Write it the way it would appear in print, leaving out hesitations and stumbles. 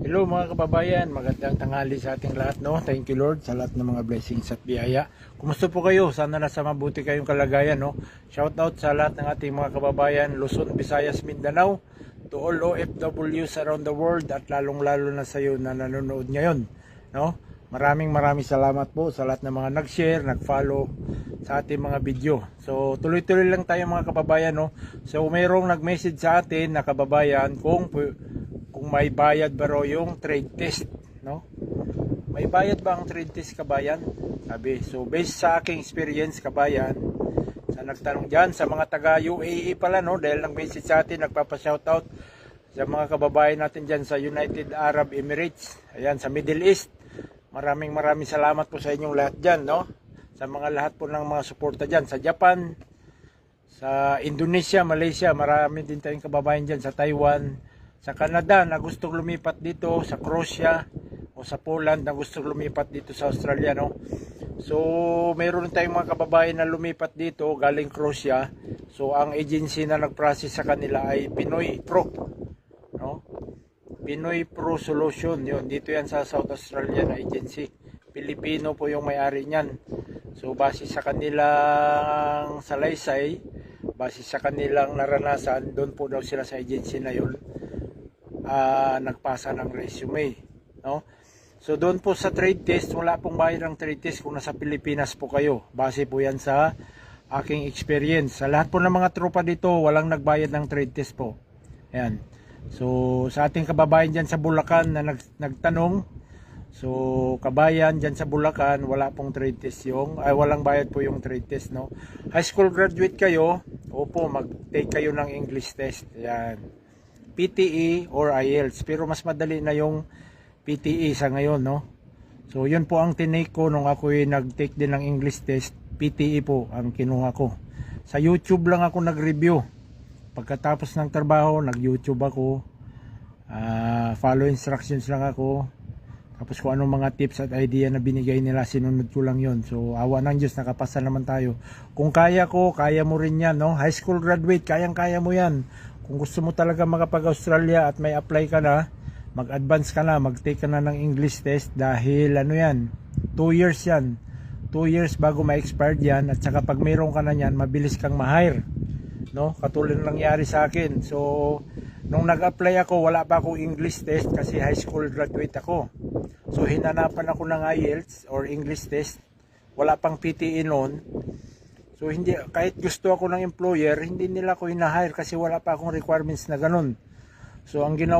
Hello mga kababayan, magandang tanghali sa ating lahat, no? Thank you Lord sa lahat ng mga blessings at biyaya. Kumusta po kayo? Sana nasa mabuti kayong kalagayan, no? Shout out sa lahat ng ating mga kababayan, Luzon, Visayas, Mindanao, to all OFWs around the world at lalong-lalo na sa iyo na nanonood ngayon, no? Maraming salamat po sa lahat ng mga nag-share, nag-follow sa ating mga video. So tuloy-tuloy lang tayo mga kababayan, no? So mayroong nag-message sa atin na kababayan kung may bayad ba raw yung trade test, no? May bayad ba ang trade test, kabayan? Sabi, so based sa aking experience, kabayan, sa nagtanong dyan, sa mga taga UAE pala, no? Dahil nag-message sa atin, nagpapa-shoutout sa mga kababayan natin dyan sa United Arab Emirates, ayan, sa Middle East. Maraming salamat po sa inyong lahat dyan, no? Sa mga lahat po ng mga suporta dyan, sa Japan, sa Indonesia, Malaysia, marami din tayong kababayan dyan, sa Taiwan, sa Canada na gustong lumipat dito, sa Croatia o sa Poland na gustong lumipat dito sa Australia, no? So mayroon tayong mga kababayan na lumipat dito galing Croatia. So ang agency na nag-process sa kanila ay Pinoy Pro, no? Pinoy Pro Solution, yun, dito yan sa South Australia na agency. Pilipino po yung may-ari niyan. So base sa kanilang salaysay, base sa kanilang naranasan, doon po daw sila sa agency na yun nagpasa ng resume, no? So doon po sa trade test, wala pong bayad ng trade test kung nasa Pilipinas po kayo. Base po yan sa aking experience. Sa lahat po ng mga tropa dito, walang nagbayad ng trade test po. Ayan. So sa ating kababayan dyan sa Bulacan na nagtanong, so kabayan dyan sa Bulacan, wala pong trade test walang bayad po yung trade test, no? High school graduate kayo, opo, mag-take kayo ng English test. Ayan. PTE or IELTS, pero mas madali na yung PTE sa ngayon, no? So yun po ang tinake ko nung ako nag-take din ng English test. PTE po ang kinuha ko. Sa YouTube lang ako nag-review. Pagkatapos ng trabaho, nag-YouTube ako, follow instructions lang ako, tapos kung anong mga tips at idea na binigay nila, sinunod ko lang yun. So awa ng Diyos, nakapasa naman tayo. Kung kaya ko, kaya mo rin yan, no? High school graduate, kayang-kaya mo yan. Kung gusto mo talaga makapag-Australia at may apply ka na, mag-advance ka na, mag-take ka na ng English test dahil ano yan, 2 years yan. 2 years bago ma-expired yan, at saka pag mayroon ka na yan, mabilis kang ma-hire, no? Katulad ng nangyari sa akin. So nung nag-apply ako, wala pa akong English test kasi high school graduate ako. So hinanapan ako ng IELTS or English test, wala pang PTE noon. So hindi, kahit gusto ako ng employer, hindi nila ako hina-hire kasi wala pa akong requirements na ganun. So ang ginawa